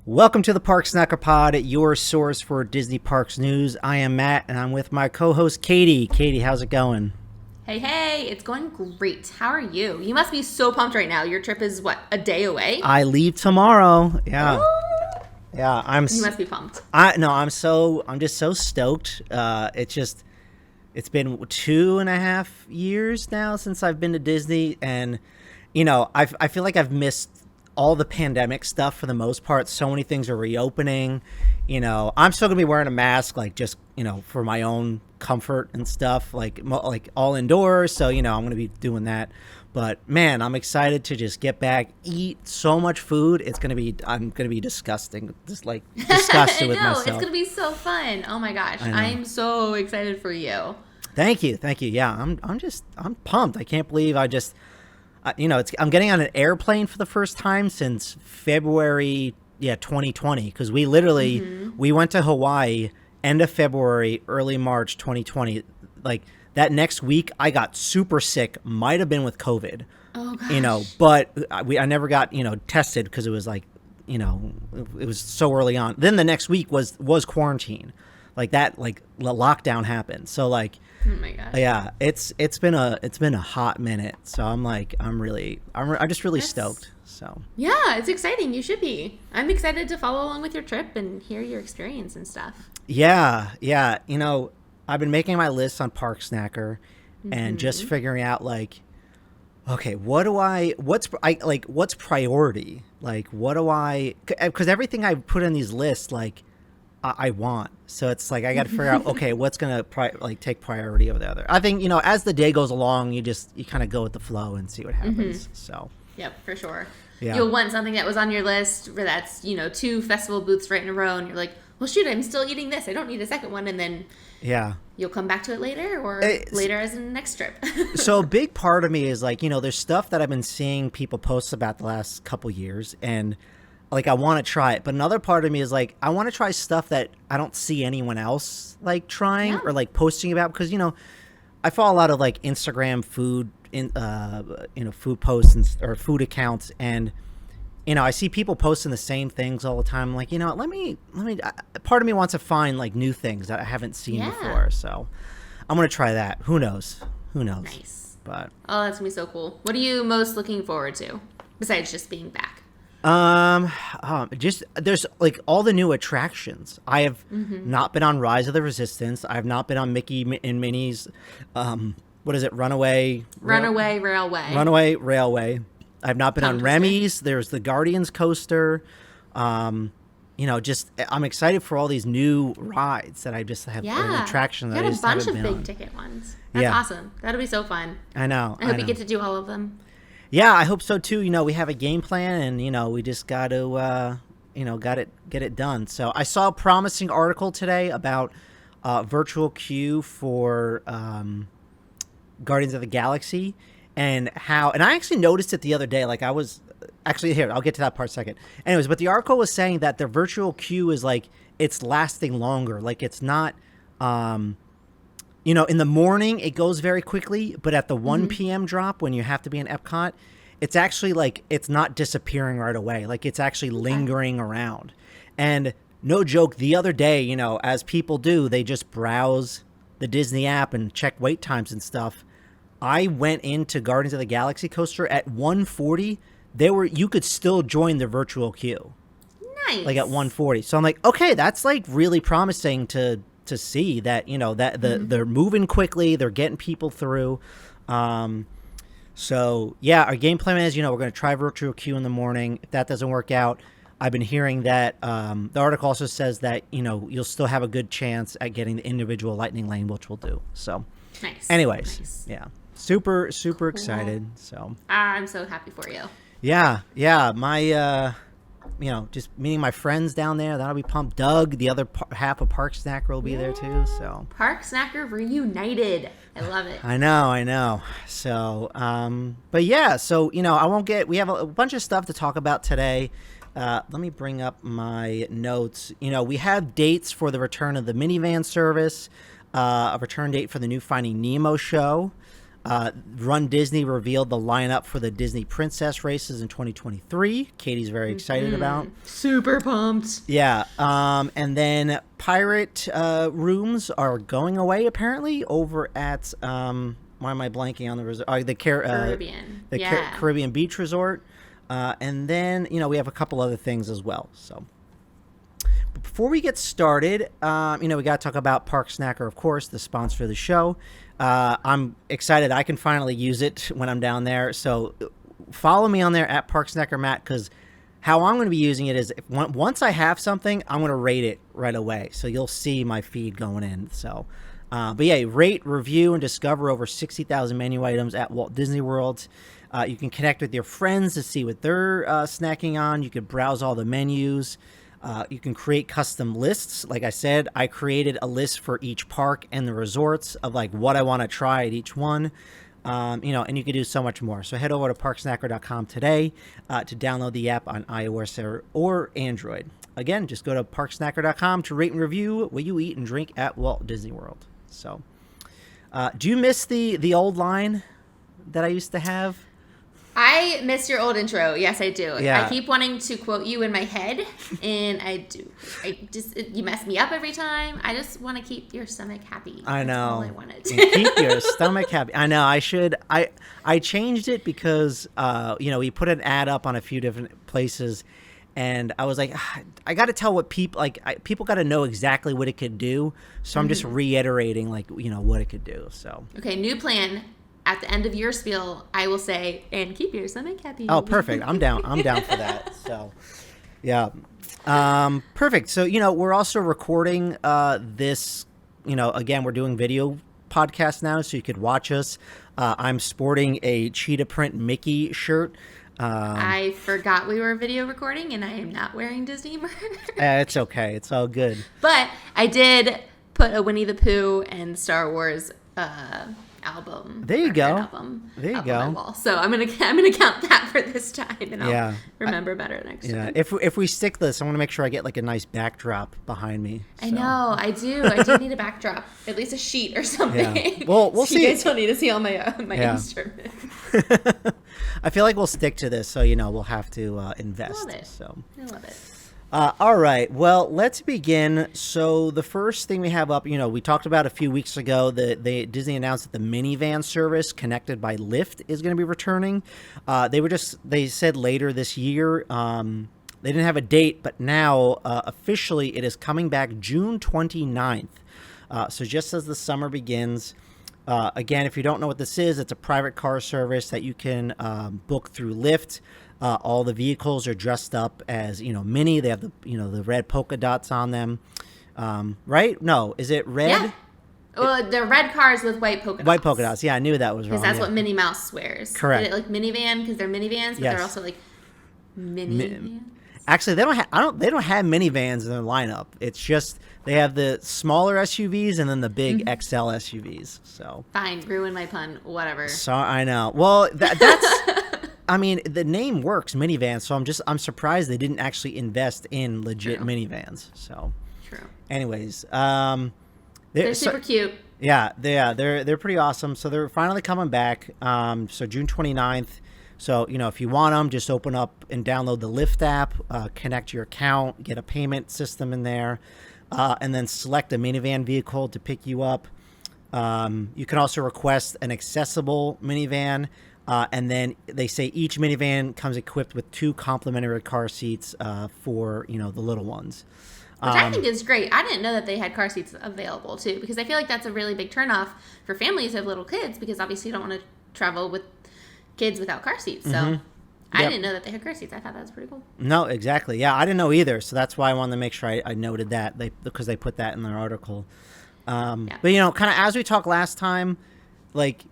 Welcome to the Park Snacker Pod, your source for Disney Parks news. I am Matt, and I'm with my co-host Katie. Katie, how's it going? Hey, it's going great. How are you? You must be so pumped right now. Your trip is what, a day away? I leave tomorrow. Yeah, Oh, yeah. you must be pumped. I'm just so stoked. It's been 2.5 years now since I've been to Disney, and I feel like I've missed all the pandemic stuff for the most part. So many things are reopening. I'm still gonna be wearing a mask, like just for my own comfort and stuff, like all indoors. So I'm gonna be doing that. But man, I'm excited to just get back, eat so much food. I'm gonna be disgusting, just like disgusted with myself. It's gonna be so fun. Oh my gosh, I'm so excited for you. Thank you. Yeah, I'm pumped. I can't believe I'm getting on an airplane for the first time since February, 2020, because we went to Hawaii end of February, early March 2020. Like that next week, I got super sick. Might have been with COVID. Oh gosh. But I never got tested because it was like it was so early on. Then the next week was quarantine, like that, like the lockdown happened. So like. Oh my gosh. Yeah, it's been a hot minute, so I'm just really stoked. So Yeah, it's exciting. You should be. I'm excited to follow along with your trip and hear your experience and stuff. yeah. I've been making my list on Park Snacker and just figuring out like, okay, what's priority? Like, what do I? Because everything I put in these lists, like, I want. So it's like I got to figure out, okay, what's gonna take priority over the other. I think as the day goes along, you kind of go with the flow and see what happens. So Yep, for sure. yeah, You'll want something that was on your list where that's, two festival booths right in a row and you're like, well, shoot, I'm still eating this. I don't need a second one. And then yeah. you'll come back to it later or later as in the next trip. So a big part of me is like, there's stuff that I've been seeing people post about the last couple years, and like I want to try it. But another part of me is like, I want to try stuff that I don't see anyone else like trying or like posting about, because I follow a lot of like Instagram food food posts or food accounts, and I see people posting the same things all the time. I'm like, let me part of me wants to find like new things that I haven't seen before. So I'm going to try that. Who knows? Nice. But that's gonna be so cool. What are you most looking forward to besides just being back? Just there's like all the new attractions. I have not been on Rise of the Resistance. I have not been on Mickey and Minnie's, what is it? Runaway Railway. I've not been on Remy's. There's the Guardians coaster. Just I'm excited for all these new rides that I just have attraction that I just haven't been on. You got a bunch of big ticket ones. That's awesome. That'll be so fun. I know. I hope you get to do all of them. Yeah, I hope so too. We have a game plan, and we just got to, get it done. So I saw a promising article today about virtual queue for Guardians of the Galaxy, and I actually noticed it the other day. Like I was actually here. I'll get to that part second. Anyways, but the article was saying that the virtual queue is like it's lasting longer. Like it's not. In the morning, it goes very quickly, but at the 1 p.m. drop, when you have to be in Epcot, it's actually like it's not disappearing right away. Like it's actually lingering around. And no joke, the other day, as people do, they just browse the Disney app and check wait times and stuff. I went into Guardians of the Galaxy coaster at 1:40. You could still join the virtual queue. Nice. Like at 1:40. So I'm like, okay, that's like really promising to see that they're moving quickly, they're getting people through. So yeah, our game plan is we're going to try virtual queue in the morning. If that doesn't work out, I've been hearing that the article also says that you'll still have a good chance at getting the individual lightning lane, which we'll do. So nice. Anyways, yeah, super cool. Excited. So I'm so happy for you. Yeah, my just meeting my friends down there. That'll be pumped. Doug, the other half of Park Snacker, will be there too. So Park Snacker reunited. I love it. I know. So, but yeah. So I won't get. We have a bunch of stuff to talk about today. Let me bring up my notes. We have dates for the return of the minivan service, a return date for the new Finding Nemo show. Run Disney revealed the lineup for the Disney Princess races in 2023. Katie's very excited about. Super pumped. Yeah. And then pirate rooms are going away apparently over at why am I blanking on the resort? Caribbean. The Caribbean Beach Resort. And then we have a couple other things as well. So. But before we get started, we got to talk about Park Snacker, of course, the sponsor of the show. I'm excited I can finally use it when I'm down there. So follow me on there at Park Snacker Matt, because how I'm going to be using it is once I have something, I'm going to rate it right away. So you'll see my feed going in. So, but yeah, rate, review, and discover over 60,000 menu items at Walt Disney World. You can connect with your friends to see what they're snacking on. You can browse all the menus. You can create custom lists. Like I said, I created a list for each park and the resorts of like what I want to try at each one. And you can do so much more. So head over to parksnacker.com today to download the app on iOS or Android. Again, just go to parksnacker.com to rate and review what you eat and drink at Walt Disney World. So, do you miss the old line that I used to have? I miss your old intro. Yes, I do. Yeah. I keep wanting to quote you in my head, and I do. You mess me up every time. I just want to keep your stomach happy. I know. That's all I wanted. Keep your stomach happy. I know. I should. I changed it because we put an ad up on a few different places, and I was like, I got to tell what people people got to know exactly what it could do. So I'm just reiterating what it could do. So okay, new plan. At the end of your spiel, I will say, and keep your stomach happy. Oh, perfect. I'm down for that. So, yeah. Perfect. So, we're also recording this, again, we're doing video podcast now, so you could watch us. I'm sporting a cheetah print Mickey shirt. I forgot we were video recording, and I am not wearing Disney merch. It's okay. It's all good. But I did put a Winnie the Pooh and Star Wars album. There you go. There you go. On my wall. So I'm gonna count that for this time, and I'll remember better next time. If we stick this, I want to make sure I get like a nice backdrop behind me. So. I know, I do. I do need a backdrop, at least a sheet or something. Yeah. Well, we'll see. You guys don't need to see all my instruments. I feel like we'll stick to this, so we'll have to invest. Love it. So I love it. All right. Well, let's begin. So the first thing we have up, we talked about a few weeks ago that Disney announced that the minivan service connected by Lyft is going to be returning. They said later this year. They didn't have a date, but now officially it is coming back June 29th. So just as the summer begins. Again, if you don't know what this is, it's a private car service that you can book through Lyft. All the vehicles are dressed up as, Minnie. They have the red polka dots on them. Right? No, is it red? Yeah. Well, they're red cars with white polka dots. White polka dots. Yeah, I knew that was wrong. Because that's what Minnie Mouse wears. Correct. Is it like minivan because they're minivans, but they're also like mini. Actually, they don't have minivans in their lineup. It's just they have the smaller SUVs and then the big XL SUVs. So fine, ruin my pun. Whatever. So I know. Well, that's. I mean, the name works, minivan. So I'm surprised they didn't actually invest in legit minivans. So true. Anyways, they're super cute. Yeah, they're pretty awesome. So they're finally coming back. So June 29th. So, if you want them, just open up and download the Lyft app, connect your account, get a payment system in there, and then select a minivan vehicle to pick you up. You can also request an accessible minivan, and then they say each minivan comes equipped with 2 complimentary car seats for, the little ones. Which I think is great. I didn't know that they had car seats available, too, because I feel like that's a really big turnoff for families of little kids, because obviously you don't want to travel with kids without car seats. So I didn't know that they had car seats. I thought that was pretty cool. No, exactly. Yeah, I didn't know either. So that's why I wanted to make sure I noted that because they put that in their article. But, kind of as we talked last time, like,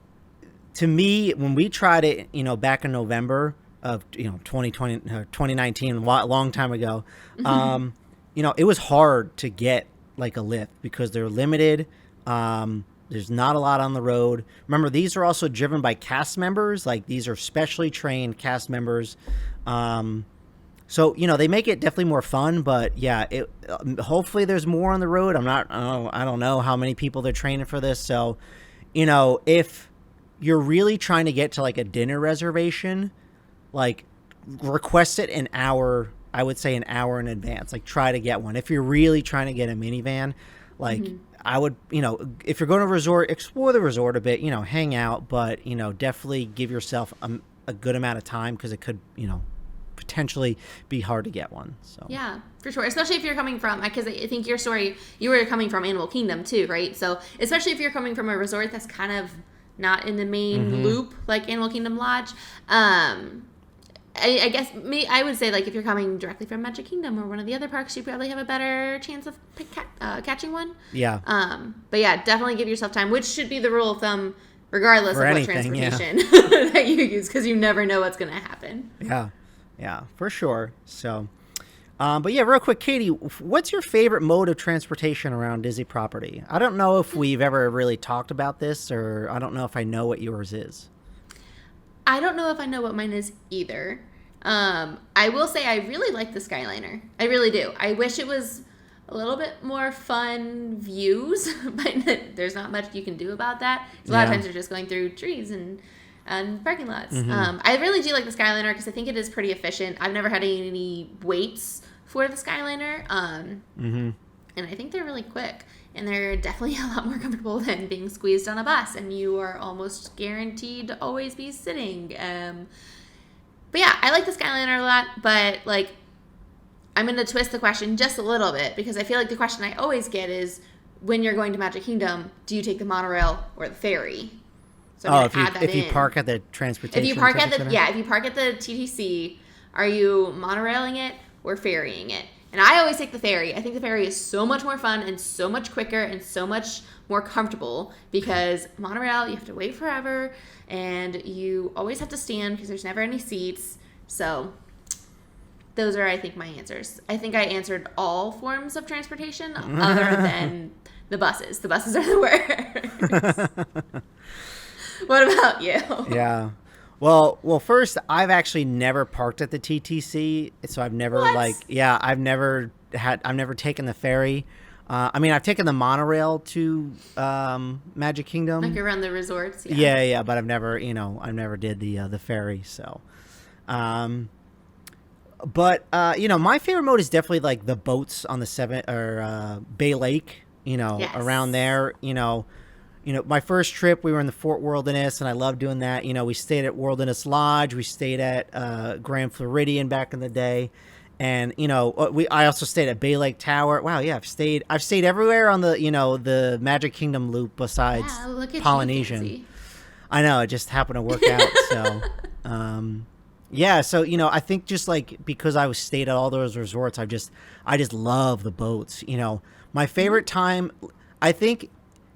to me, when we tried it, back in November of, 2020, 2019, a long time ago, it was hard to get, like, a Lyft because they're limited. There's not a lot on the road. Remember, these are also driven by cast members. Like, these are specially trained cast members. So, they make it definitely more fun. But, yeah, hopefully there's more on the road. I don't know how many people they're training for this. So, if you're really trying to get to like a dinner reservation, like request it an hour. I would say an hour in advance. Like try to get one. If you're really trying to get a minivan, like I would, if you're going to a resort, explore the resort a bit, hang out, but, definitely give yourself a good amount of time because it could, potentially be hard to get one. So yeah, for sure. Especially if you're coming from, because I think your story, you were coming from Animal Kingdom too, right? So especially if you're coming from a resort that's kind of not in the main loop, like Animal Kingdom Lodge, I guess I would say, like, if you're coming directly from Magic Kingdom or one of the other parks, you probably have a better chance of catching one. Yeah. But yeah, definitely give yourself time, which should be the rule of thumb regardless of what transportation that you use, because you never know what's going to happen. Yeah, for sure. So, but yeah, real quick, Katie, what's your favorite mode of transportation around Disney property? I don't know if we've ever really talked about this, or I don't know if I know what yours is. I don't know if I know what mine is either. I will say I really like the Skyliner. I really do. I wish it was a little bit more fun views, but there's not much you can do about that. A lot of times you're just going through trees and parking lots. I really do like the Skyliner because I think it is pretty efficient. I've never had any waits for the Skyliner, and I think they're really quick. And they're definitely a lot more comfortable than being squeezed on a bus, and you are almost guaranteed to always be sitting. But yeah, I like the Skyliner a lot, but like, I'm going to twist the question just a little bit because I feel like the question I always get is, when you're going to Magic Kingdom, do you take the monorail or the ferry? So if you park at the transportation if you park at the TTC, are you monorailing it or ferrying it? And I always take the ferry. I think the ferry is so much more fun and so much quicker and so much more comfortable, because monorail, you have to wait forever and you always have to stand because there's never any seats. So those are, I think, my answers. I think I answered all forms of transportation other than the buses. The buses are the worst. What about you? Yeah. Well, first, I've actually never parked at the TTC, so I've never I've never taken the ferry. I mean, I've taken the monorail to Magic Kingdom, like around the resorts. Yeah, but I've never did the ferry. So, but my favorite mode is definitely like the boats on the Bay Lake. Around there. My first trip, we were in the Fort Wilderness, and I loved doing that. We stayed at Wilderness Lodge. We stayed at Grand Floridian back in the day. And, I also stayed at Bay Lake Tower. Wow, yeah, I've stayed everywhere on the, the Magic Kingdom loop besides Polynesian. You, I know, it just happened to work out. So, I think just like because I was stayed at all those resorts, I just love the boats. My favorite time, I think,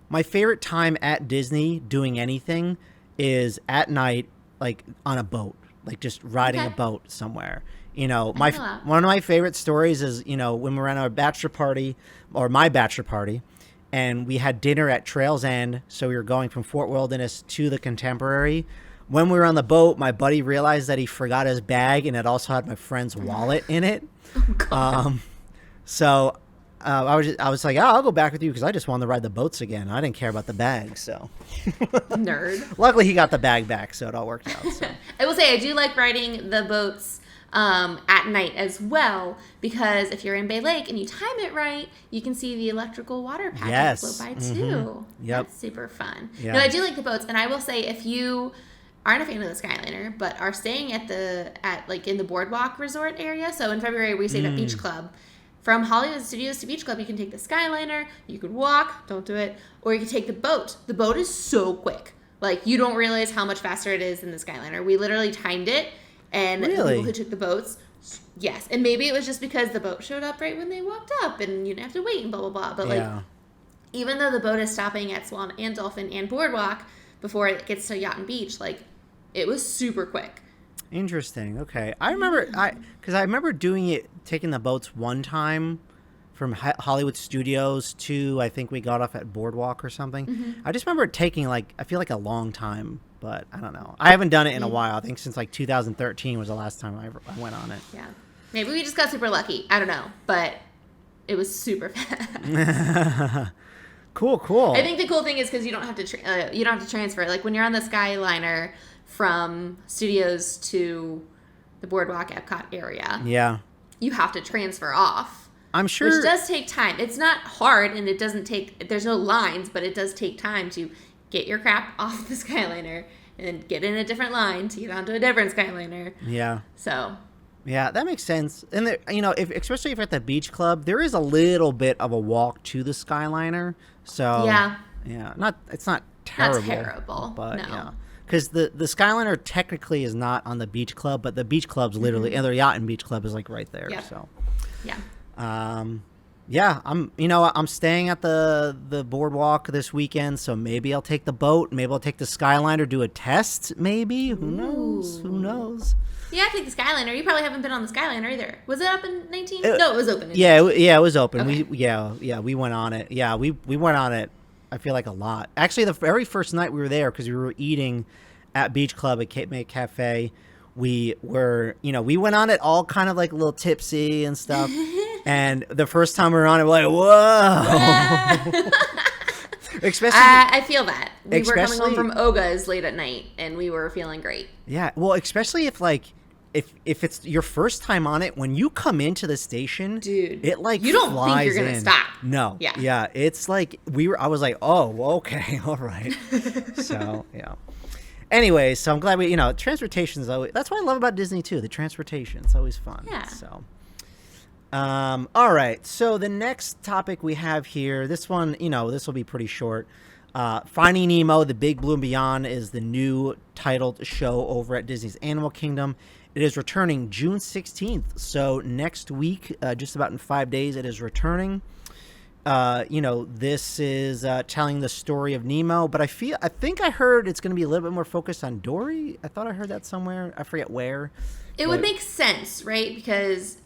my favorite time at Disney doing anything is at night, like on a boat, like just riding a boat somewhere. One of my favorite stories is, when we were on our bachelor party, or my bachelor party, and we had dinner at Trails End. So we were going from Fort Wilderness to the Contemporary. When we were on the boat, my buddy realized that he forgot his bag, and it also had my friend's wallet in it. Oh, God. So I was like, I'll go back with you because I just wanted to ride the boats again. I didn't care about the bag, so. Nerd. Luckily, he got the bag back, so it all worked out. So. I will say I do like riding the boats at night as well, because if you're in Bay Lake and you time it right, you can see the electrical water pageant float by too. Yep. That's super fun. Yeah. No, I do like the boats, and I will say if you aren't a fan of the Skyliner but are staying in the Boardwalk Resort area, so in February we stayed at Beach Club. From Hollywood Studios to Beach Club, you can take the Skyliner, you could walk, don't do it, or you can take the boat. The boat is so quick. Like, you don't realize how much faster it is than the Skyliner. We literally timed it, and the people who took the boats, yes. And maybe it was just because the boat showed up right when they walked up, and you didn't have to wait and blah, blah, blah. But, even though the boat is stopping at Swan and Dolphin and Boardwalk before it gets to Yacht and Beach, it was super quick. Interesting. Okay, I remember taking the boats one time from Hollywood Studios to, I think we got off at Boardwalk or something. I just remember taking I feel like a long time, but I don't know. I haven't done it in a while. I think since 2013 was the last time I went on it. Yeah, maybe we just got super lucky. I don't know, but it was super fast. Cool. I think the cool thing is because you don't have to transfer. Like when you're on the Skyliner from Studios to the Boardwalk Epcot area, you have to transfer off. I'm sure, which does take time. It's not hard, and it doesn't take. There's no lines, but it does take time to get your crap off the Skyliner and then get in a different line to get onto a different Skyliner. Yeah. So. Yeah, that makes sense. And there, especially if you're at the beach club, there is a little bit of a walk to the Skyliner. So yeah, it's not terrible. Not terrible, but no. Yeah, because the Skyliner technically is not on the beach club, but the beach club's literally, and the Yacht and Beach Club is like right there. Yep. So yeah, I'm staying at the boardwalk this weekend, so maybe I'll take the boat, maybe I'll take the Skyliner, do a test, maybe. Who knows? Yeah, I think the Skyliner. You probably haven't been on the Skyliner either. Was it up in 19? No, it was open. It was open. Okay. We went on it. Yeah, we went on it. I feel like a lot. Actually, the very first night we were there, because we were eating at Beach Club at Cape May Cafe, we went on it all kind of like a little tipsy and stuff. And the first time we were on it, we're like, whoa. Especially, I feel that. We were coming home from Oga's late at night, and we were feeling great. Yeah, well, especially if it's your first time on it, when you come into the station, dude, it like you don't flies think you're gonna stop. No, yeah, it's like I was like, oh, okay, all right. So yeah. Anyway, so I'm glad transportation is always, that's what I love about Disney too. The transportation, it's always fun. Yeah. So. All right. So the next topic we have here, this one, this will be pretty short. Finding Nemo, The Big Blue and Beyond is the new titled show over at Disney's Animal Kingdom. It is returning June 16th. So next week, just about in 5 days, it is returning. This is telling the story of Nemo, but I think I heard it's going to be a little bit more focused on Dory. I thought I heard that somewhere. I forget where. It would make sense, right? Because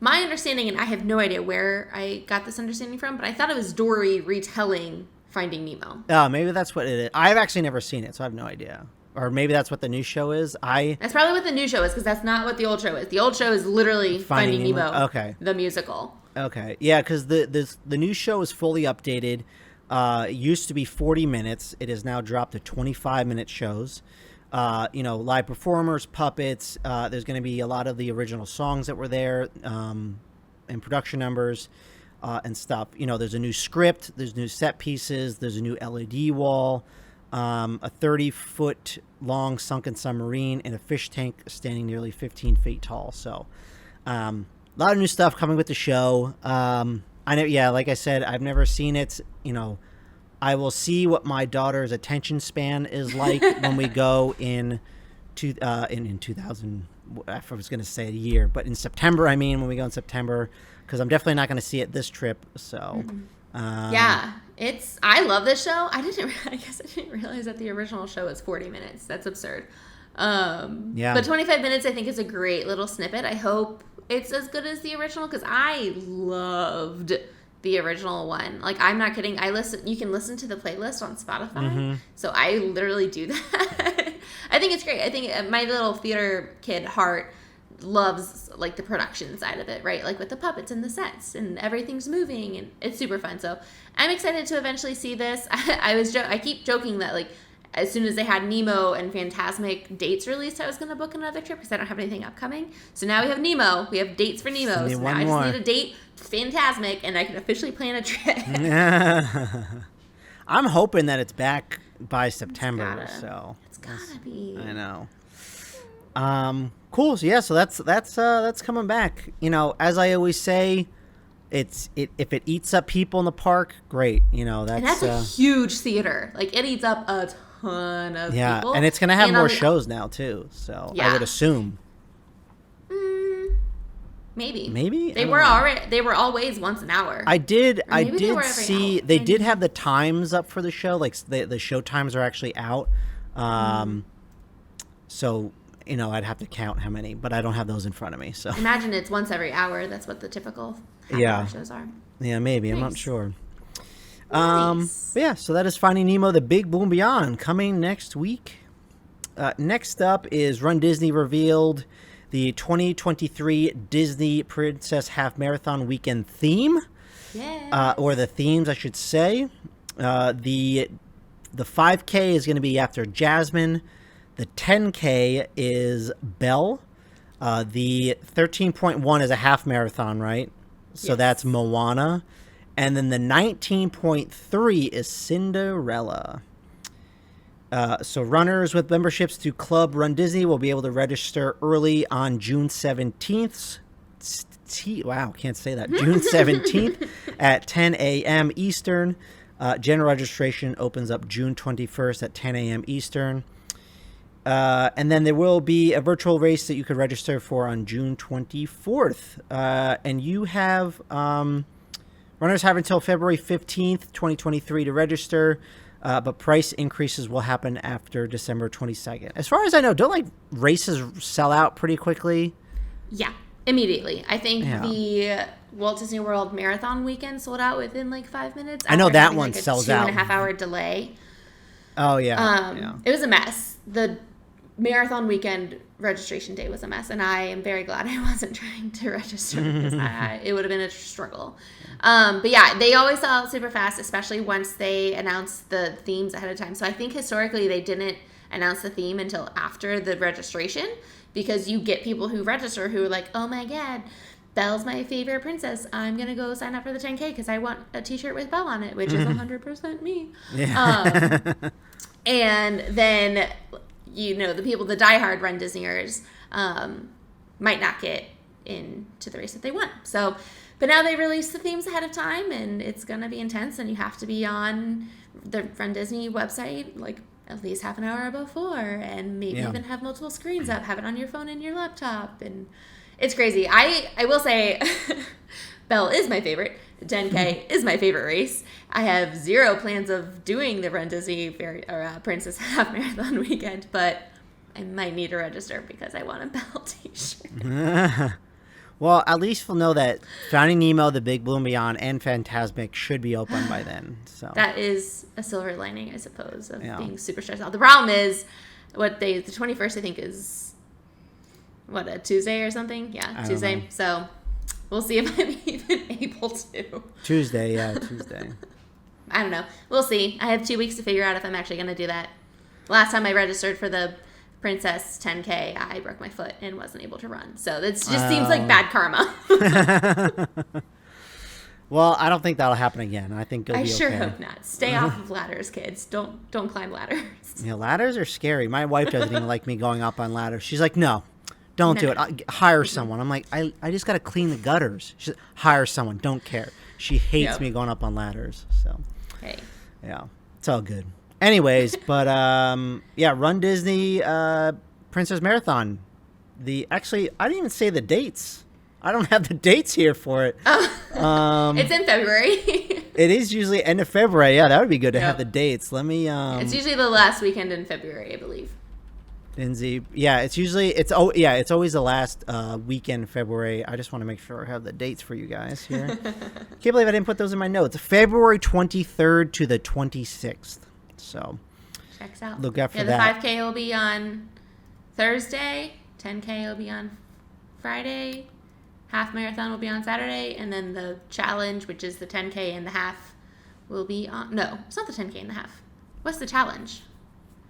my understanding, and I have no idea where I got this understanding from, but I thought it was Dory retelling Finding Nemo. Oh, maybe that's what it is. I've actually never seen it, so I have no idea. Or maybe that's what the new show is. That's probably what the new show is, because that's not what the old show is. The old show is literally Finding Nemo. Okay. The musical. Okay. Yeah, because the new show is fully updated. It used to be 40 minutes. It has now dropped to 25-minute shows. Live performers, puppets. There's going to be a lot of the original songs that were there, and production numbers, and stuff. There's a new script, there's new set pieces, there's a new LED wall, a 30-foot long sunken submarine, and a fish tank standing nearly 15 feet tall. So, a lot of new stuff coming with the show. I know, yeah, like I said, I've never seen it. I will see what my daughter's attention span is like when we go in 2000. I was going to say a year, but in September, when we go in September, because I'm definitely not going to see it this trip. So, yeah, I love this show. I guess I didn't realize that the original show was 40 minutes. That's absurd. Yeah. But 25 minutes, I think, is a great little snippet. I hope it's as good as the original, because I loved the original one. Like, I'm not kidding. You can listen to the playlist on Spotify. Mm-hmm. So I literally do that. I think it's great. I think my little theater kid heart loves like the production side of it, right? Like with the puppets and the sets and everything's moving, and it's super fun. So I'm excited to eventually see this. I keep joking that like as soon as they had Nemo and Fantasmic dates released, I was going to book another trip because I don't have anything upcoming. So now we have Nemo. We have dates for Nemo. So now I just need a date for Fantasmic, and I can officially plan a trip. I'm hoping that it's back by September. It's gotta be. I know. Cool. So yeah, so that's coming back. As I always say, if it eats up people in the park, great. That's a huge theater. Like it eats up a ton of people. And it's gonna have more shows now too. So I would assume. Maybe they were always once an hour. I did see they did have the times up for the show. Like the show times are actually out. So I'd have to count how many, but I don't have those in front of me. So imagine it's once every hour. That's what the typical half-hour shows are. Yeah, maybe. Nice. I'm not sure. Nice. But yeah, so that is Finding Nemo, The Big Blue and Beyond, coming next week. Next up is runDisney revealed the 2023 Disney Princess Half Marathon Weekend theme. Yeah. Or the themes, I should say. The 5K is going to be after Jasmine. The 10K is Belle. The 13.1 is a half marathon, right? So that's Moana. And then the 19.3 is Cinderella. So runners with memberships to Club Run Disney will be able to register early on June 17th. Wow, can't say that. June 17th at 10 a.m. Eastern. General registration opens up June 21st at 10 a.m. Eastern. And then there will be a virtual race that you could register for on June 24th. And you have, runners have until February 15th, 2023 to register. But price increases will happen after December 22nd. As far as I know, don't races sell out pretty quickly? Yeah, immediately. I think the Walt Disney World Marathon weekend sold out within 5 minutes. I know that one sells out. 2.5 hour delay. Oh, yeah. It was a mess. The marathon weekend registration day was a mess, and I am very glad I wasn't trying to register because it would have been a struggle. But yeah, they always sell out super fast, especially once they announce the themes ahead of time. So I think historically they didn't announce the theme until after the registration, because you get people who register who are like, oh my God, Belle's my favorite princess. I'm going to go sign up for the 10K because I want a t-shirt with Belle on it, which is 100% me. Yeah. And then, the people, the diehard Run Disneyers, might not get into the race that they want. So, but now they release the themes ahead of time, and it's going to be intense, and you have to be on the Run Disney website, at least half an hour before, and maybe even have multiple screens up, have it on your phone and your laptop, and it's crazy. I will say, Belle is my favorite. 10K is my favorite race. I have zero plans of doing the Run Disney Princess Half Marathon weekend, but I might need to register because I want a Belle t-shirt. Well, at least we'll know that Finding Nemo, The Big Blue and Beyond, and Fantasmic should be open by then. So that is a silver lining, I suppose, of being super stressed out. The problem is, the 21st, I think, is, a Tuesday or something? Yeah, Tuesday. So we'll see if I'm even able to. Tuesday. I don't know. We'll see. I have 2 weeks to figure out if I'm actually going to do that. Last time I registered for the Princess 10K, I broke my foot and wasn't able to run. So it just seems like bad karma. Well, I don't think that'll happen again. I think you'll be okay. I sure hope not. Stay off of ladders, kids. Don't climb ladders. Ladders are scary. My wife doesn't even like me going up on ladders. She's like, no. Don't do it. Hire someone. I'm like, I just got to clean the gutters. She's like, hire someone. Don't care. She hates me going up on ladders. So, hey. Yeah, it's all good. Anyways, but Run Disney Princess Marathon. Actually, I didn't even say the dates. I don't have the dates here for it. It's in February. It is usually end of February. Yeah, that would be good to have the dates. Let me. It's usually the last weekend in February, I believe. Lindsay, it's always the last weekend in February. I just want to make sure I have the dates for you guys here. Can't believe I didn't put those in my notes. February 23rd to the 26th. So checks out. Look out for that. The 5K will be on Thursday. 10K will be on Friday. Half marathon will be on Saturday, and then the challenge, which is the 10K and the half, will be on. No, it's not the 10K and the half. What's the challenge?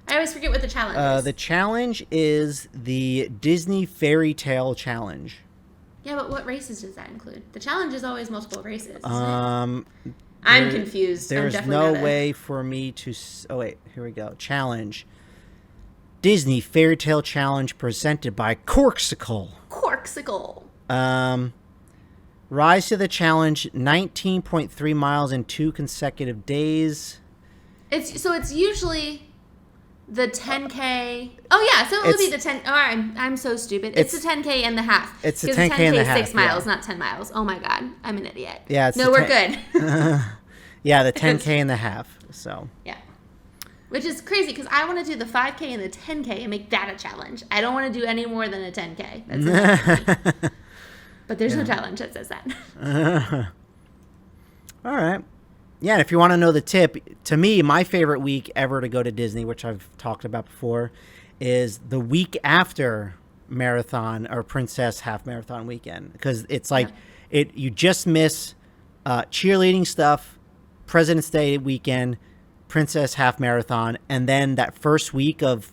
I always forget what the challenge is. The challenge is the Disney Fairy Tale Challenge. Yeah, but what races does that include? The challenge is always multiple races. I'm confused. There's no way for me to. Oh wait, here we go. Challenge. Disney Fairy Tale Challenge presented by Corksicle. Rise to the challenge. 19.3 miles in 2 consecutive days. It's usually the 10K. Oh yeah, so it would be the 10. Oh, I'm so stupid. It's the 10K and the half. It's the 10K and the half. 6 miles, not 10 miles. Oh my God, I'm an idiot. Yeah. We're good. Yeah, the 10K and the half. So. Yeah. Which is crazy because I want to do the 5K and the 10K and make that a challenge. I don't want to do any more than a 10K. That's enough for me. But there's no challenge that says that. All right. Yeah, and if you want to know the tip, to me, my favorite week ever to go to Disney, which I've talked about before, is the week after marathon or Princess Half Marathon weekend. Because it's like you just miss cheerleading stuff, President's Day weekend, Princess Half Marathon, and then that first week of,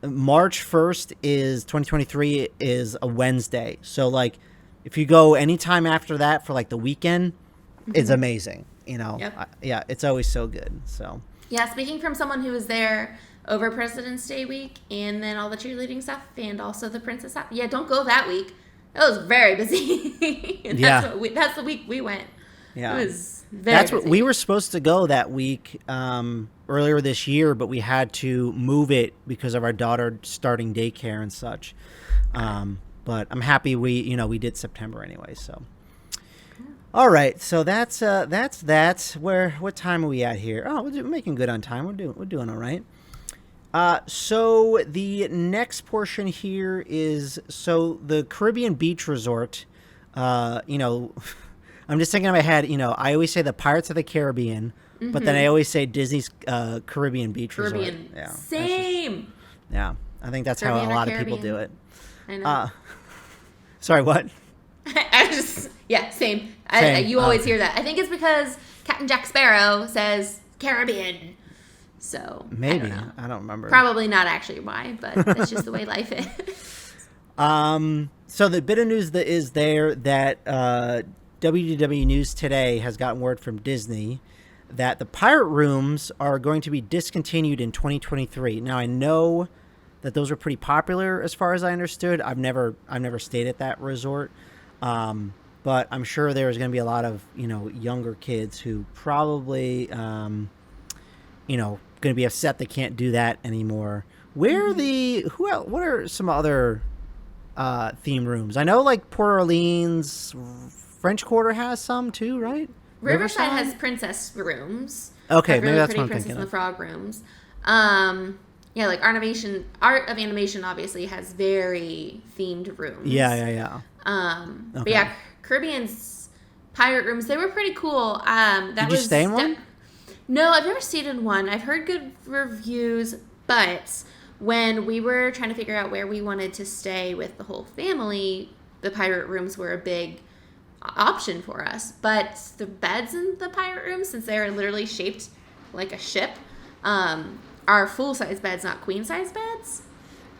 March 1st is 2023 is a Wednesday. So like if you go anytime after that for like the weekend, it's amazing. Yep. Yeah, it's always so good. So yeah, speaking from someone who was there over President's Day week and then all the cheerleading stuff and also the princess stuff. Yeah, don't go that week. It was very busy. And that's the week we went. Yeah. It was very busy. We were supposed to go that week earlier this year, but we had to move it because of our daughter starting daycare and such. But I'm happy we did September anyway, so. All right, so that's what time are we at here? Oh, we're making good on time. We're doing all right. So the next portion here is the Caribbean Beach Resort. I'm just thinking in my head. I always say the Pirates of the Caribbean, but then I always say Disney's Caribbean Beach Resort. Yeah, same. Yeah, I think that's Caribbean how a lot Caribbean. of people do it. I know. Sorry, what? Same. Same. You always hear that. I think it's because Captain Jack Sparrow says Caribbean. So maybe I don't remember. Probably not actually why, but that's just the way life is. So the bit of news that is there that WDW News Today has gotten word from Disney that the pirate rooms are going to be discontinued in 2023. Now I know that those are pretty popular as far as I understood. I've never stayed at that resort. But I'm sure there's going to be a lot of, younger kids who probably, going to be upset they can't do that anymore. Where are what are some other theme rooms? I know like Port Orleans, French Quarter has some too, right? Riverside has princess rooms. Okay, really maybe that's pretty what I'm Princess thinking and the of. Frog rooms. Yeah, like Art of Animation obviously has very themed rooms. Yeah. But yeah, Caribbean's pirate rooms, they were pretty cool. Did you stay in one? No, I've never stayed in one. I've heard good reviews, but when we were trying to figure out where we wanted to stay with the whole family, the pirate rooms were a big option for us. But the beds in the pirate rooms, since they are literally shaped like a ship, are full-size beds, not queen-size beds.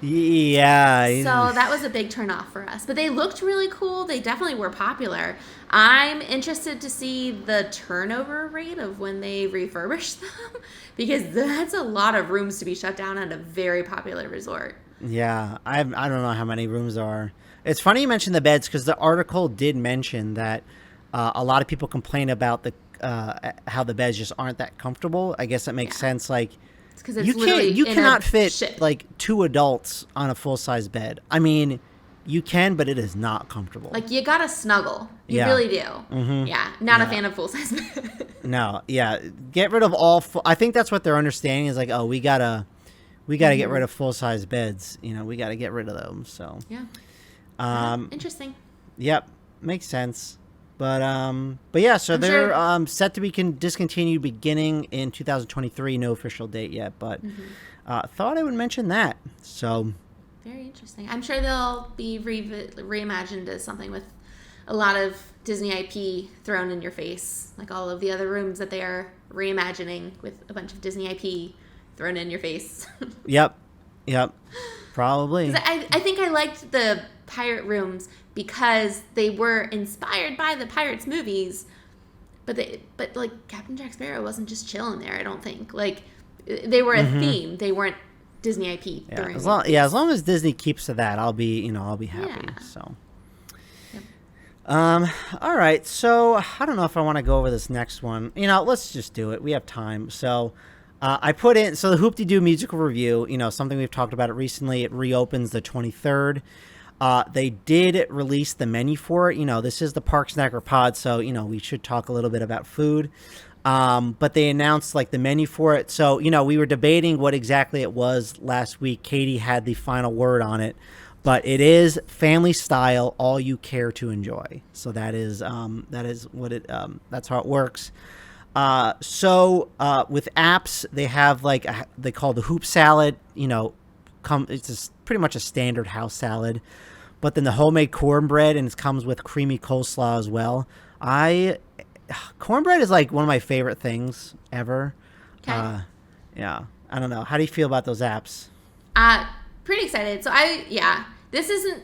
Yeah. So that was a big turn off for us. But they looked really cool. They definitely were popular. I'm interested to see the turnover rate of when they refurbish them because that's a lot of rooms to be shut down at a very popular resort. Yeah, I don't know how many rooms there are. It's funny you mentioned the beds because the article did mention that a lot of people complain about how the beds just aren't that comfortable. I guess that makes sense. Like, you cannot fit ship. like 2 adults on a full size bed. I mean, you can, but it is not comfortable. Like you gotta snuggle. You really do. Mm-hmm. Yeah, not a fan of full size bed. No, yeah, get rid of all. I think that's what they're understanding is like, oh, we gotta get rid of full size beds. We gotta get rid of them. So yeah, interesting. Yep, makes sense. But yeah, so they're set to be discontinued beginning in 2023. No official date yet, but thought I would mention that. So very interesting. I'm sure they'll be reimagined as something with a lot of Disney IP thrown in your face, like all of the other rooms that they are reimagining with a bunch of Disney IP thrown in your face. Yep, probably. I think I liked the pirate rooms because they were inspired by the Pirates movies, but like Captain Jack Sparrow wasn't just chilling there. I don't think like they were a theme. They weren't Disney IP. Yeah, as long as Disney keeps to that, I'll be happy. Yeah. So, all right. So I don't know if I want to go over this next one. Let's just do it. We have time. So. I put in the Hoop-Dee-Doo musical review, something we've talked about it recently. It reopens the 23rd. They did release the menu for it. This is the Park Snacker Pod, so, we should talk a little bit about food. But they announced, the menu for it. So, we were debating what exactly it was last week. Katie had the final word on it. But it is family style, all you care to enjoy. So that is what it, that's how it works. So with apps, they have they call the hoop salad, it's pretty much a standard house salad, but then the homemade cornbread and it comes with creamy coleslaw as well. I cornbread is like one of my favorite things ever. Okay. Yeah. I don't know. How do you feel about those apps? Pretty excited. So this isn't.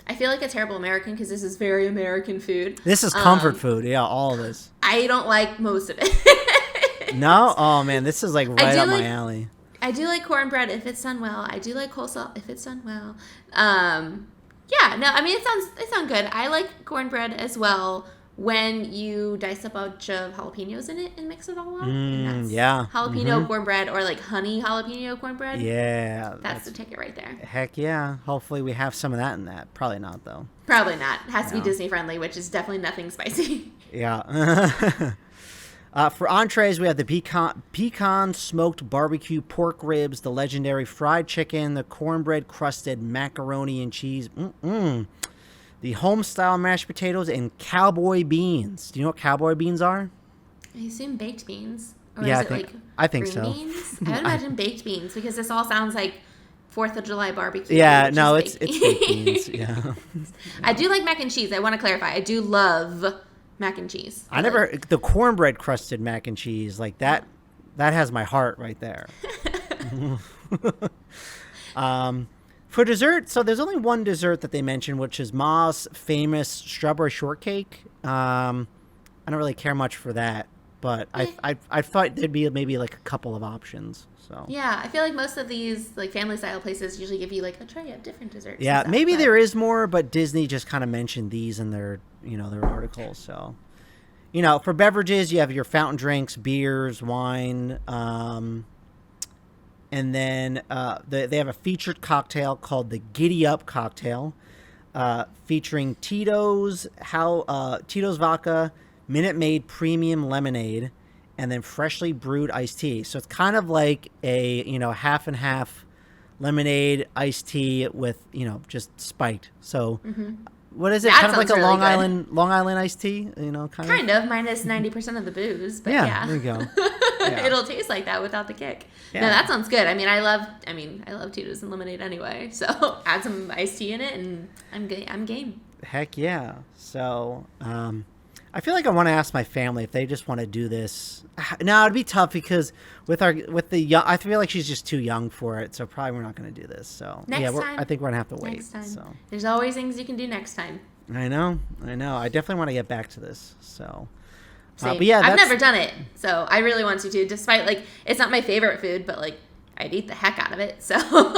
I feel like a terrible American because this is very American food. This is comfort food. Yeah, all of this. I don't like most of it. No? Oh, man. This is like right up my alley. I do like cornbread if it's done well. I do like coleslaw if it's done well. Yeah, no, I mean, it sounds good. I like cornbread as well when you dice a bunch of jalapenos in it and mix it all up. Yeah. Jalapeno cornbread or like honey jalapeno cornbread. Yeah. That's the ticket right there. Heck yeah. Hopefully we have some of that in that. Probably not, though. Probably not. It has to be Disney friendly, which is definitely nothing spicy. Yeah. For entrees, we have the pecan smoked barbecue pork ribs, the legendary fried chicken, the cornbread crusted macaroni and cheese, the home-style mashed potatoes, and cowboy beans. Do you know what cowboy beans are? I assume baked beans. Or Yeah, is it I think green so. beans? I would imagine baked beans because this all sounds like 4th of July barbecue. Yeah, no, it's baked beans. Yeah. I do like mac and cheese. I want to clarify. I do love mac and cheese. The cornbread crusted mac and cheese, like that has my heart right there. For dessert, so there's only one dessert that they mentioned, which is Ma's famous strawberry shortcake. I don't really care much for that, but I thought there'd be maybe like a couple of options. So yeah, I feel like most of these like family style places usually give you like a tray of different desserts. Yeah, maybe there is more, but Disney just kind of mentioned these in their their articles. So for beverages, you have your fountain drinks, beers, wine. And then they have a featured cocktail called the Giddy Up cocktail, featuring Tito's vodka, Minute Maid premium lemonade, and then freshly brewed iced tea. So it's kind of like a half and half lemonade iced tea with just spiked. So what is it? That kind of like a really Long Island iced tea. Kind of minus 90% of the booze. But yeah. There you go. Yeah. It'll taste like that without the kick. Yeah. No, that sounds good. I love Tito's and lemonade anyway. So add some iced tea in it, and I'm game. Heck yeah. So I feel like I want to ask my family if they just want to do this. No, it'd be tough because with the young, I feel like she's just too young for it. So probably we're not going to do this. So Next time. I think we're gonna have to wait. Next time. So There's always things you can do next time. I know. I definitely want to get back to this. So. But yeah, I've never done it, so I really want to. Despite it's not my favorite food, but I'd eat the heck out of it. So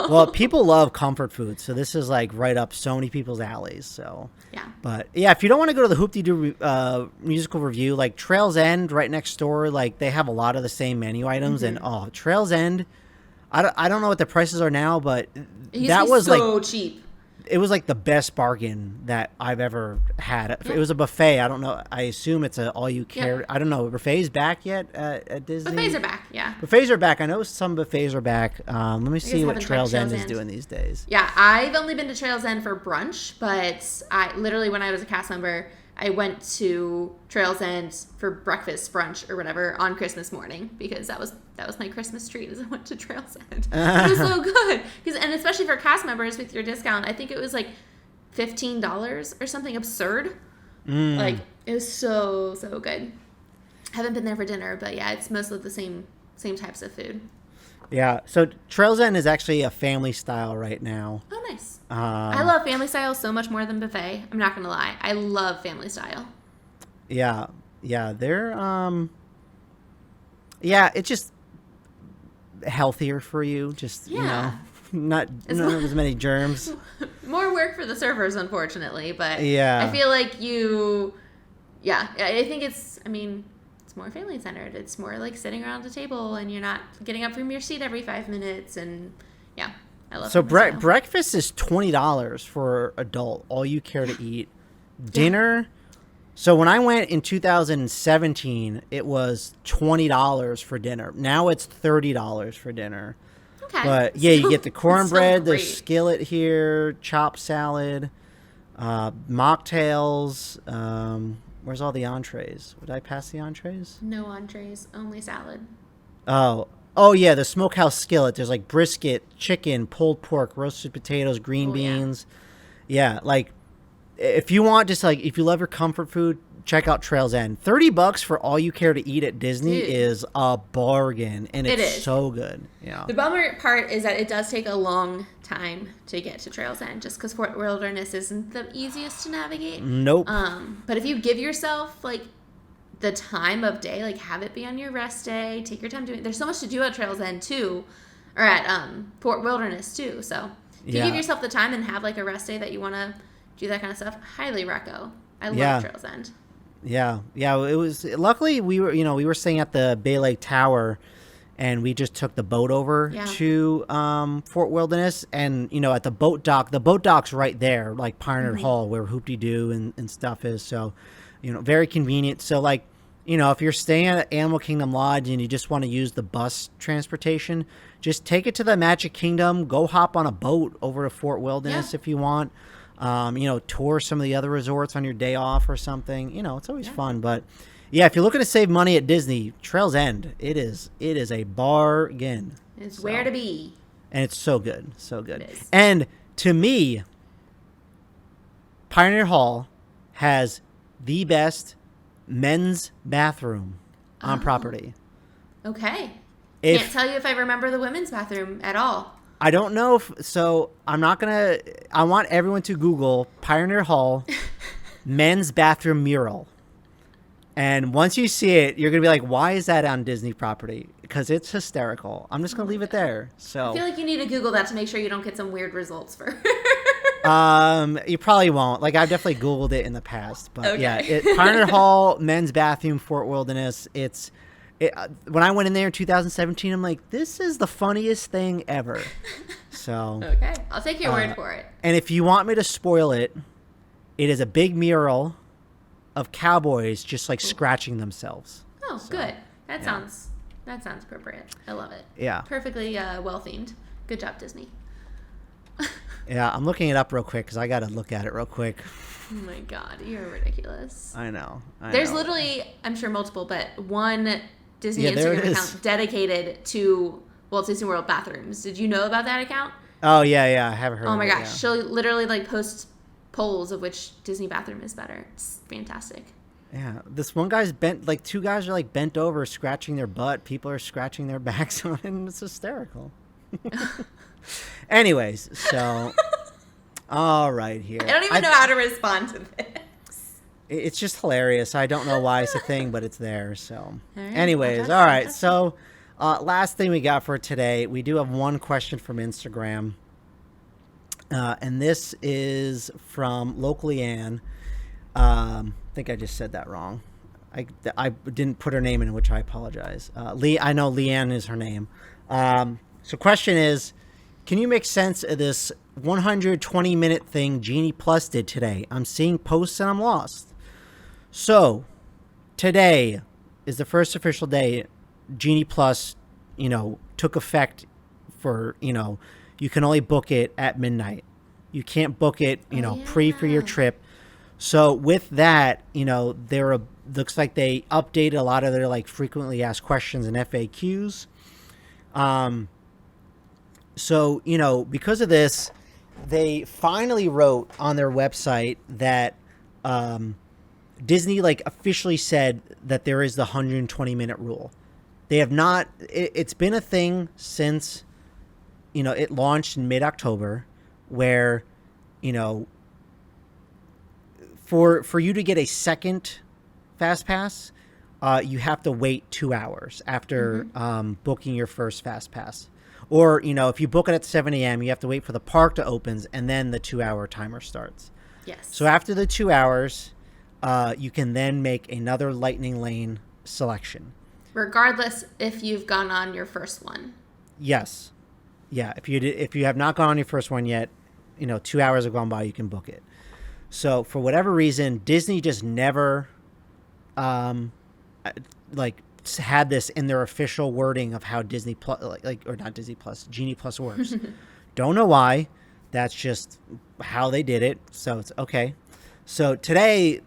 well, people love comfort food, so this is right up so many people's alleys. So yeah, but yeah, if you don't want to go to the Hoop-Dee-Doo musical review, Trails End right next door, they have a lot of the same menu items, and Trails End, I don't know what the prices are now, but that was so cheap. It was the best bargain that I've ever had. It was a buffet. I don't know. I assume it's all you care. Yep. I don't know. Buffets back yet at Disney? Buffets are back, yeah. Buffets are back. I know some buffets are back. Let me see what Trails End is doing these days. Yeah, I've only been to Trails End for brunch, but I literally, when I was a cast member, I went to Trails End for breakfast, brunch, or whatever on Christmas morning because that was my Christmas treat. As I went to Trails End. It was so good and especially for cast members with your discount, I think it was $15 or something absurd. It was so good. Haven't been there for dinner, but yeah, it's mostly the same types of food. Yeah, so Trails End is actually a family style right now. Oh, nice. I love family style so much more than buffet. I'm not going to lie. I love family style. Yeah, they're, it's just healthier for you. Just, not as many germs. More work for the servers, unfortunately, but yeah. I feel like I think it's more family centered. It's more sitting around a table and you're not getting up from your seat every 5 minutes. And yeah, I love it. So breakfast is $20 for adult, all you care to eat. Dinner. So when I went in 2017, it was $20 for dinner. Now it's $30 for dinner. Okay. But yeah, you get the cornbread, the skillet here, chopped salad, mocktails, where's all the entrees? Would I pass the entrees? No entrees, only salad. Oh yeah, the smokehouse skillet. There's brisket, chicken, pulled pork, roasted potatoes, green beans. Yeah, if you want if you love your comfort food, check out Trails End. $30 for all you care to eat at Disney is a bargain, and it's so good. Yeah. The bummer part is that it does take a long time to get to Trails End, just because Fort Wilderness isn't the easiest to navigate. Nope. But if you give yourself like the time of day, like have it be on your rest day, take your time doing. There's so much to do at Trails End too, or at Fort Wilderness too. So if you give yourself the time and have like a rest day that you want to do that kind of stuff, highly reco. I love Trails End. Yeah. It was luckily we were staying at the Bay Lake Tower, and we just took the boat over to Fort Wilderness, and at the boat dock's right there, like Pioneer Hall, where Hoop-Dee-Doo and stuff is. So, very convenient. So like, if you're staying at Animal Kingdom Lodge and you just want to use the bus transportation, just take it to the Magic Kingdom. Go hop on a boat over to Fort Wilderness if you want. Tour some of the other resorts on your day off or something. It's always fun. But yeah, if you're looking to save money at Disney, Trails End, it is a bargain. It's where to be. And it's so good. So good. It is. And to me, Pioneer Hall has the best men's bathroom on property. Okay. Can't tell you if I remember the women's bathroom at all. I don't know I want everyone to Google Pioneer Hall men's bathroom mural. And once you see it, you're going to be like, why is that on Disney property? Because it's hysterical. I'm just going to leave it there. So I feel like you need to Google that to make sure you don't get some weird results for you probably won't. Like, I've definitely Googled it in the past. But Pioneer Hall men's bathroom, Fort Wilderness. When I went in there in 2017, I'm like, this is the funniest thing ever. So okay, I'll take your word for it. And if you want me to spoil it, it is a big mural of cowboys just like scratching themselves. Oh, so, good. That sounds appropriate. I love it. Yeah, perfectly well themed. Good job, Disney. Yeah, I'm looking it up real quick because I got to look at it real quick. Oh my God, you're ridiculous. I know. There's literally, I'm sure multiple, but one Disney Instagram account dedicated to Walt Disney World bathrooms. Did you know about that account? Oh, yeah. I haven't heard of it. Oh my gosh. She'll literally like post polls of which Disney bathroom is better. It's fantastic. Yeah. This one guy's bent, like two guys are like bent over scratching their butt. People are scratching their backs on it, and it's hysterical. Anyways, so all right here. I don't even know how to respond to this. It's just hilarious. I don't know why it's a thing, but it's there. So, all right. anyways, all right. So, last thing we got for today, we do have one question from Instagram, and this is from Locally Ann. I think I just said that wrong. I didn't put her name in, which I apologize. I know Leanne is her name. So, question is, can you make sense of this 120-minute thing Genie Plus did today? I'm seeing posts and I'm lost. So, today is the first official day Genie Plus, took effect for, you can only book it at midnight. You can't book it, pre for your trip. So with that, looks like they updated a lot of their like frequently asked questions and FAQs. So, because of this, they finally wrote on their website that Disney like officially said that there is the 120-minute rule. They have not. It's been a thing since, it launched in mid-October, where, for you to get a second Fast Pass, you have to wait 2 hours after booking your first Fast Pass. Or, if you book it at 7 a.m., you have to wait for the park to open, and then the 2-hour timer starts. Yes. So after the 2 hours, you can then make another Lightning Lane selection. Regardless if you've gone on your first one. Yes. Yeah, if you have not gone on your first one yet, 2 hours have gone by, you can book it. So for whatever reason, Disney just never, had this in their official wording of how Disney Plus, or not Disney Plus, Genie Plus works. Don't know why. That's just how they did it. So it's okay. So today,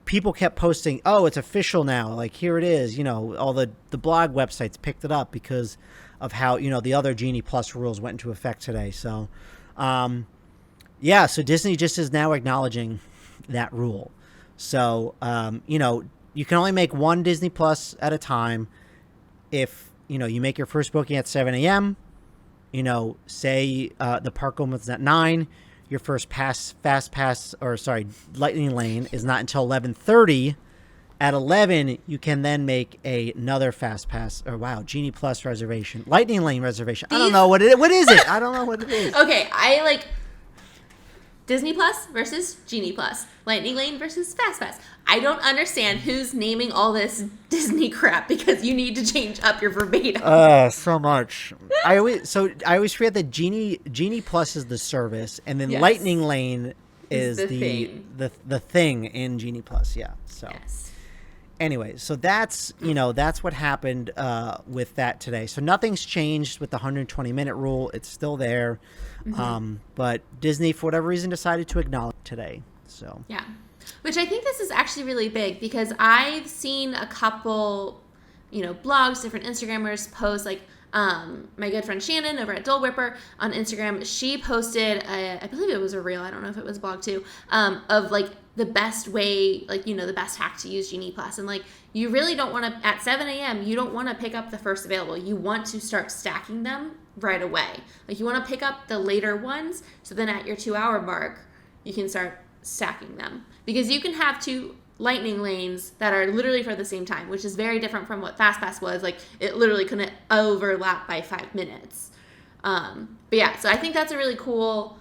people kept posting, oh, it's official now. Like, here it is. All the blog websites picked it up because of how, the other Genie Plus rules went into effect today. So, so Disney just is now acknowledging that rule. So, you can only make one Disney Plus at a time. If, you make your first booking at 7 a.m., say the park opens at 9, your first Lightning Lane is not until 11:30. At 11, you can then make another Fast Pass, Genie Plus reservation. Lightning Lane reservation. I don't know what it is. What is it? I don't know what it is. Okay, I like Disney Plus versus Genie Plus. Lightning Lane versus Fast Pass. I don't understand who's naming all this Disney crap because you need to change up your verbatim. So much. I always forget that Genie Plus is the service, and then Lightning Lane is the thing in Genie Plus. Yeah. So. Yes. Anyway, so that's what happened with that today. So nothing's changed with the 120-minute rule. It's still there. But Disney, for whatever reason, decided to acknowledge today. So yeah, which I think this is actually really big because I've seen a couple, blogs, different Instagrammers post like my good friend Shannon over at Dole Whipper on Instagram. She posted, I believe it was a reel. I don't know if it was a blog too, of like the best way, like, the best hack to use Genie Plus. And like, you really don't want to, at 7 a.m., you don't want to pick up the first available. You want to start stacking them right away. Like, you want to pick up the later ones. So then at your 2-hour mark, you can start stacking them. Because you can have 2 Lightning Lanes that are literally for the same time, which is very different from what Fast Pass was. Like, it literally couldn't overlap by 5 minutes. But yeah, so I think that's a really cool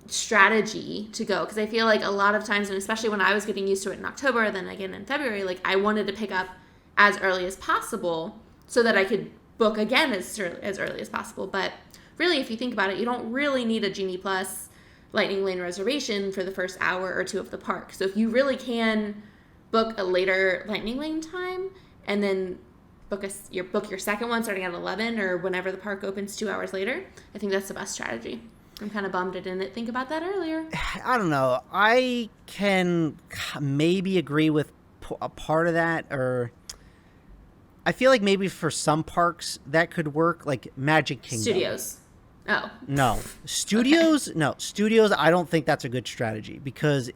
strategy to go, because I feel like a lot of times, and especially when I was getting used to it in October, then again in February, like I wanted to pick up as early as possible so that I could book again as early as possible. But really, if you think about it, you don't really need a Genie Plus Lightning Lane reservation for the first hour or 2 of the park. So if you really can book a later Lightning Lane time and then book your second one starting at 11 or whenever the park opens 2 hours later, I think that's the best strategy. I'm kind of bummed I didn't think about that earlier. I don't know. I can maybe agree with a part of that, or I feel like maybe for some parks that could work, like Magic Kingdom. Studios. Oh. No. Studios? Okay. No. Studios, I don't think that's a good strategy, because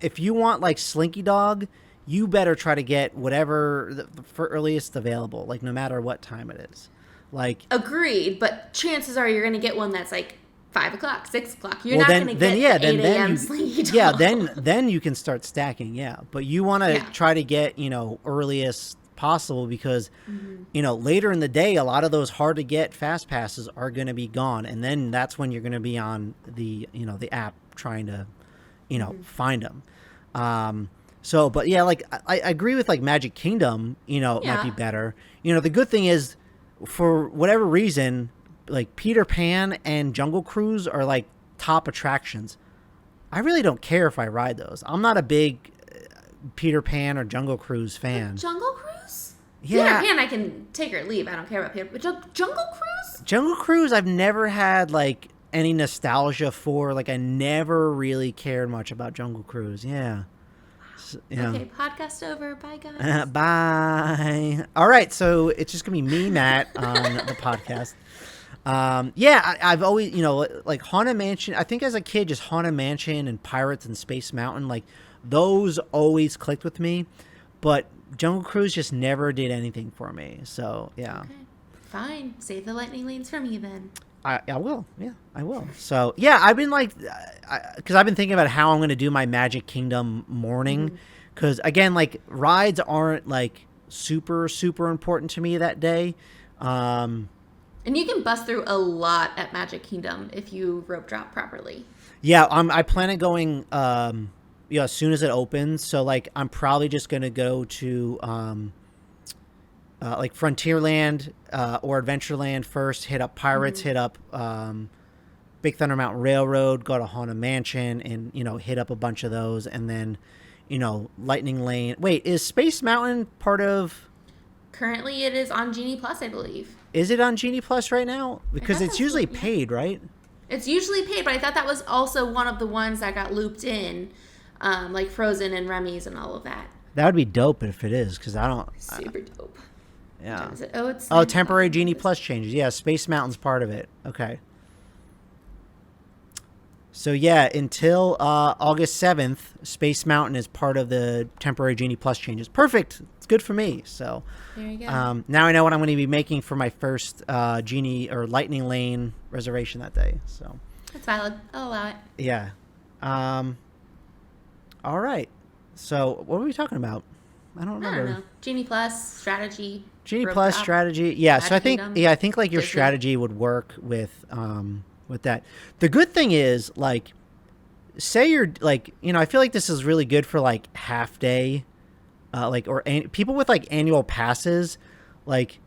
if you want like Slinky Dog, you better try to get whatever for earliest available, like no matter what time it is. Like, agreed, but chances are you're going to get one that's like 5 o'clock, 6 o'clock. You're not going to get 8 a.m. Slinky Dog. Yeah, then you can start stacking, yeah. But you want to try to get, earliest possible, because, later in the day, a lot of those hard-to-get Fast Passes are going to be gone. And then that's when you're going to be on the, the app trying to, find them. But yeah, like, I agree with, like, Magic Kingdom, it might be better. The good thing is, for whatever reason, like Peter Pan and Jungle Cruise are like top attractions. I really don't care if I ride those. I'm not a big Peter Pan or Jungle Cruise fan. Jungle Cruise? Yeah. Peter Pan I can take or leave. I don't care about Peter. But Jungle Cruise? Jungle Cruise I've never had like any nostalgia for. Like I never really cared much about Jungle Cruise. Yeah. Okay, podcast over. Bye, guys. Bye. All right, so it's just going to be me, Matt, on the podcast. I've always, like Haunted Mansion, I think as a kid, just Haunted Mansion and Pirates and Space Mountain, like those always clicked with me, but Jungle Cruise just never did anything for me. So, yeah. Okay. Fine. Save the Lightning Lanes for me then. I will. Yeah, I will. So, yeah, I've been like, because I've been thinking about how I'm going to do my Magic Kingdom morning. Because, again, like, rides aren't, like, super, super important to me that day. And you can bust through a lot at Magic Kingdom if you rope drop properly. Yeah, I plan on going, as soon as it opens. So, like, I'm probably just going to go to, like Frontierland or Adventureland first, hit up Pirates, hit up Big Thunder Mountain Railroad, go to Haunted Mansion, and, hit up a bunch of those. And then, Lightning Lane. Wait, is Space Mountain part of... Currently it is on Genie Plus, I believe. Is it on Genie Plus right now? Because it's usually paid, right? It's usually paid, but I thought that was also one of the ones that got looped in, like Frozen and Remy's and all of that. That would be dope if it is, because I don't... Super dope. Yeah. Oh, temporary Genie Plus changes. Yeah, Space Mountain's part of it. Okay. So yeah, until August 7th, Space Mountain is part of the temporary Genie Plus changes. Perfect. It's good for me. So There you go. now I know what I'm going to be making for my first Genie or Lightning Lane reservation that day. So That's valid. I'll allow it. yeah. All right. So what were we talking about? I don't I remember. don't know. Genie Plus, strategy. Genie rope Plus drop, strategy. Yeah. So I Magic think Kingdom, I think like your Disney. strategy would work with that. The good thing is like say you're like I feel like this is really good for like half day people with like annual passes. Like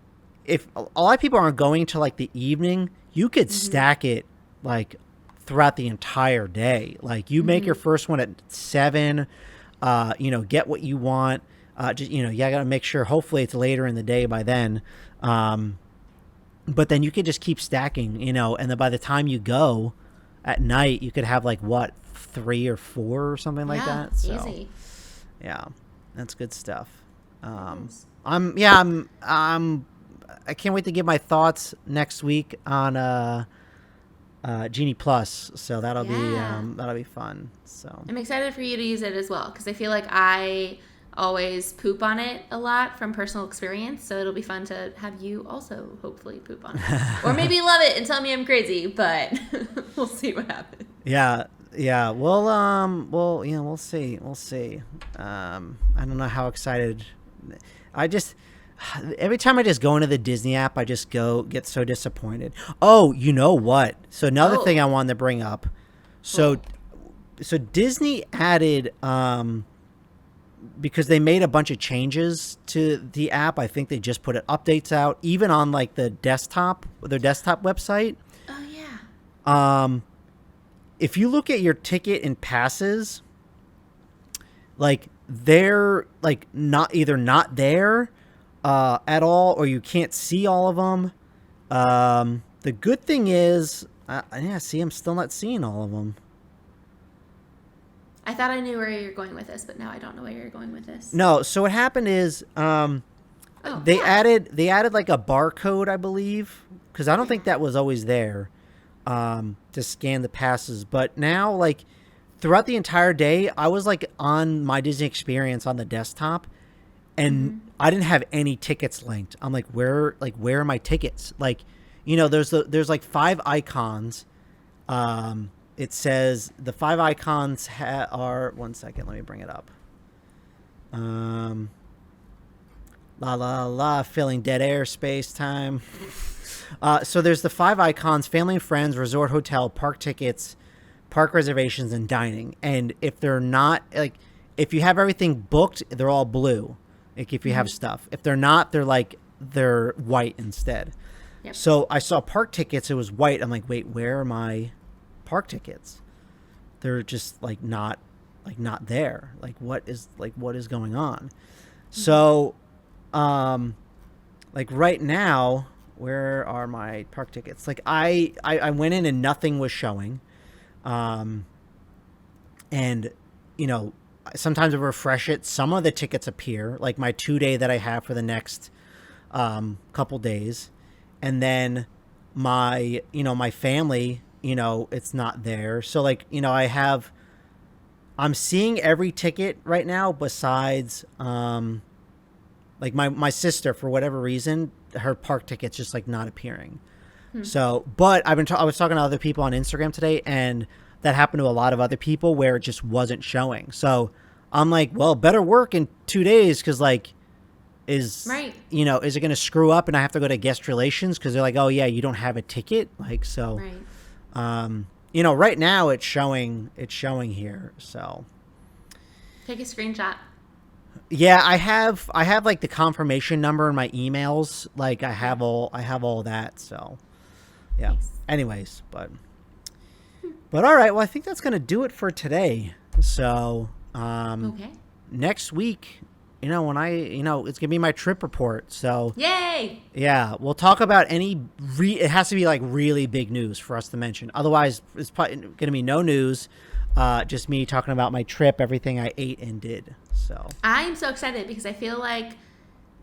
if a lot of people aren't going to like the evening, you could stack it like throughout the entire day. Like you make your first one at 7, get what you want. Just you gotta make sure hopefully it's later in the day by then. But then you could just keep stacking, and then by the time you go at night, you could have like what 3 or 4 or something like that. So easy. yeah, that's good stuff. Nice. I can't wait to give my thoughts next week on Genie Plus. So that'll be fun. So I'm excited for you to use it as well because I feel like I always poop on it a lot from personal experience. So it'll be fun to have you also hopefully poop on it, or maybe love it and tell me I'm crazy. But we'll see what happens. yeah. We'll see. I don't know how excited. Every time I just go into the Disney app, I just get so disappointed. Oh, you know what? So another thing I wanted to bring up. So Disney added, because they made a bunch of changes to the app. I think they just put updates out, even on like their desktop website. Oh yeah. If you look at your ticket and passes, like they're like not there at all, or you can't see all of them. The good thing is, I'm still not seeing all of them. I thought I knew where you're going with this, but now I don't know where you're going with this. No, so what happened is, they added like a barcode, I believe, because I don't think that was always there, to scan the passes. But now, like throughout the entire day, I was like on my Disney Experience on the desktop, and I didn't have any tickets linked. I'm like, where are my tickets? Like, there's like 5 icons. It says the 5 icons are, one second, let me bring it up. Filling dead air, space time. So there's the 5 icons: family and friends, resort, hotel, park tickets, park reservations, and dining. And if they're not, like, if you have everything booked, they're all blue. Like if you have stuff. If they're not, they're white instead. Yep. So I saw park tickets, it was white. I'm like, wait, where are my park tickets? They're just like not there. Like what is going on? So like right now, where are my park tickets? Like I went in and nothing was showing. And sometimes I refresh it, some of the tickets appear, like my 2-day that I have for the next couple days. And then my family, it's not there. So like, I'm seeing every ticket right now besides like my sister, for whatever reason, her park ticket's just like not appearing. So, but I was talking to other people on Instagram today, and that happened to a lot of other people where it just wasn't showing. So I'm like, well, better work in 2 days, because like, is it going to screw up and I have to go to guest relations because they're like, oh yeah, you don't have a ticket, like, so right now it's showing here. So take a screenshot. Yeah, I have like the confirmation number in my emails. Like I have all that. So yeah. Nice. Anyways, but all right. Well, I think that's gonna do it for today. So Okay. next week, when it's gonna be my trip report. So Yay! yeah, we'll talk about it has to be like really big news for us to mention. Otherwise, it's probably gonna be no news. Just me talking about my trip, everything I ate and did. So I'm so excited because I feel like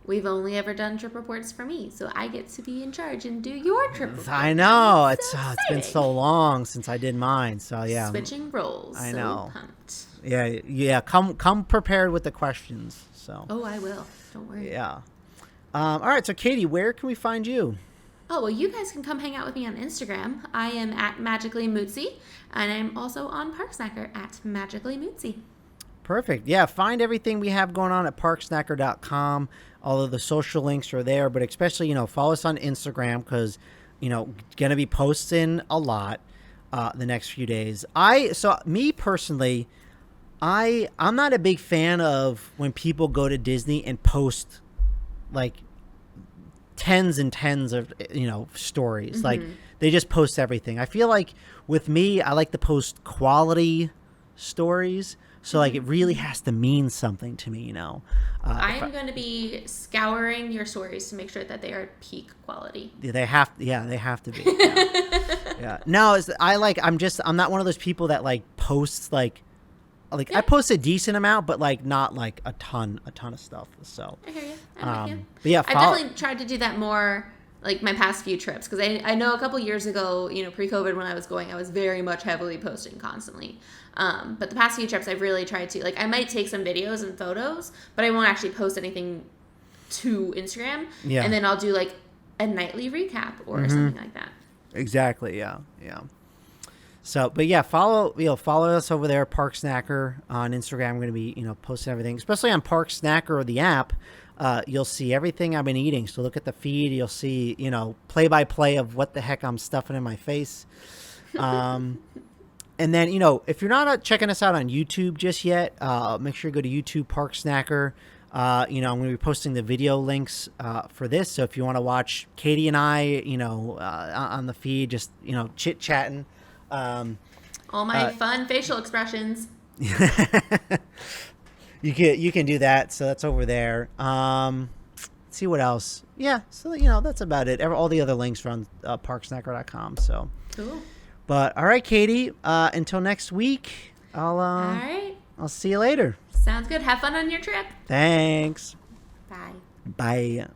we've only ever done trip reports for me, so I get to be in charge and do your trip report. I know. It's been exciting. so long since I did mine. So yeah, Switching roles. I so know. Pumped. Yeah. Come prepared with the questions. So. Oh, I will. Don't worry. Yeah. All right. So Katie, where can we find you? Oh, well, you guys can come hang out with me on Instagram. I am at Magically Mootsy, and I'm also on Parksnacker at Magically Mootsy. Perfect. Yeah, find everything we have going on at parksnacker.com. All of the social links are there, but especially, follow us on Instagram because, going to be posting a lot the next few days. Me personally, I'm not a big fan of when people go to Disney and post like tens and tens of stories. Mm-hmm. Like they just post everything. I feel like with me, I like to post quality stories, so like it really has to mean something to me. I'm going to be scouring your stories to make sure that they are peak quality. They have to be. Yeah. No, I'm not one of those people that like posts like I post a decent amount, but like not like a ton of stuff. So I hear you. I'm with you. But yeah, I've definitely tried to do that more like my past few trips because I know a couple years ago, pre-COVID when I was going, I was very much heavily posting constantly. But the past few trips, I've really tried to I might take some videos and photos, but I won't actually post anything to Instagram. Yeah. And then I'll do like a nightly recap or something like that. Exactly. Yeah. So, but yeah, follow us over there, Park Snacker on Instagram. I'm going to be, posting everything, especially on Park Snacker or the app. You'll see everything I've been eating. So look at the feed. You'll see, play by play of what the heck I'm stuffing in my face. And then, if you're not checking us out on YouTube just yet, make sure you go to YouTube Park Snacker. I'm going to be posting the video links for this. So if you want to watch Katie and I, on the feed, just, chit chatting. All my fun facial expressions. You can do that. So that's over there. Let's see what else. Yeah. So, that's about it. All the other links are on parksnacker.com. So Cool. But all right, Katie, until next week, All right. I'll see you later. Sounds good. Have fun on your trip. Thanks. Bye. Bye.